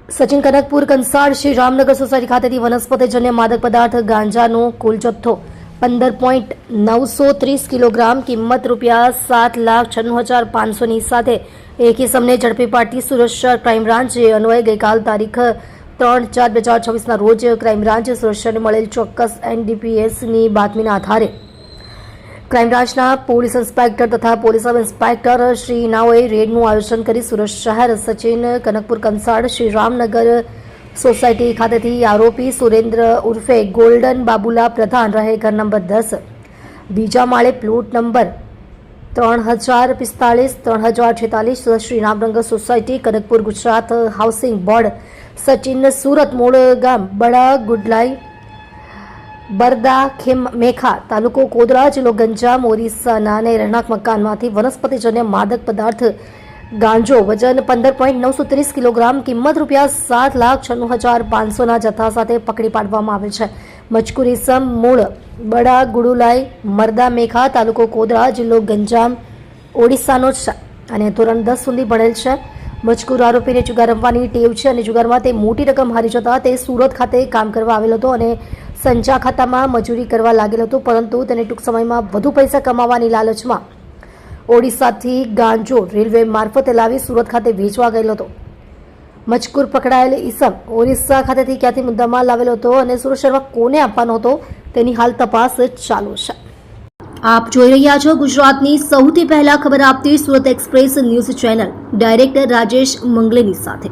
Sachin Kanakpur Kansad Shri Ramnagar society ખાતેથી વનસ્પતિજન્ય માદક પદાર્થ ગાંજાનો કુલ જથ્થો 15.930 કિલોગ્રામ કિંમત ₹7,96,500ની સાથે એક ઇસમને ઝડપી પાડતી સુરત શહેર ક્રાઇમ બ્રાન્ચે અન્વયે ગઈકાલ તારીખ 3/4/2024ના રોજ ક્રાઇમ બ્રાન્ચે સુરત શહેરને મળેલ ચોક્કસ NDPSની બાતમીના આધારે ક્રાઇમ બ્રાન્ચના પોલીસ ઇન્સ્પેક્ટર તથા પોલીસ સબ ઇન્સ્પેક્ટર શ્રી નાઓએ રેડનું આયોજન કરી સુરત શહેર સચિન કનકપુર કંસાળ શ્રી રામનગર સોસાયટી ખાતેથી આરોપી સુરેન્દ્ર ઉર્ફે ગોલ્ડન બાબુલા પ્રધાન રહે ઘર નંબર 10 બીજા માળે plot number 3045 3046 Surat Shri Ramnagar society Kanakpur Gujarat housing board Sachin Surat મૂળ ગામ બડા ગુડલાઈ બરદા મેખા તાલુકો કોદરા જિલ્લો ગંજામ ઓરિસ્સાના અને રહેણાંક મકાનમાંથી વનસ્પતિજન્ય માદક પદાર્થ ગાંજો વજન 15.930 કિલોગ્રામ કિંમત ₹7,96,500ના જથ્થા સાથે પકડી પાડવામાં આવેલ છે. મજકૂર ઇસમ મૂળ બડા ગુડુલાઈ મરદા મેખા તાલુકો કોદરા જિલ્લો ગંજામ ઓડિશાનો છે અને ધોરણ 10 સુધી ભણેલ છે. મજકૂર આરોપીને જુગાર રમવાની ટેવ છે અને જુગારમાં તે મોટી રકમ હારી જતા તે સુરત ખાતે કામ કરવા આવેલ હતો અને સંચા ખાતામાં મજૂરી કરવા લાગેલ હતો, પરંતુ તેને ટૂંક સમયમાં વધુ પૈસા કમાવાની લાલચમાં ઓડિશાથી ગાંજો રેલવે મારફતે લાવી સુરત ખાતે વેચવા ગયેલો હતો. મજકૂર પકડાયેલ ઈસમ ઓરિસ્સા ખાતેથી ક્યાંથી મુદ્દામાલ લાવેલો હતો અને સુરત શહેરમાં કોને આપવાનો હતો તેની હાલ તપાસ ચાલુ છે. આપ જોઈ રહ્યા છો ગુજરાતની સૌથી પહેલા ખબર આપતી Surat express news channel director Rajesh મંગલેની સાથે.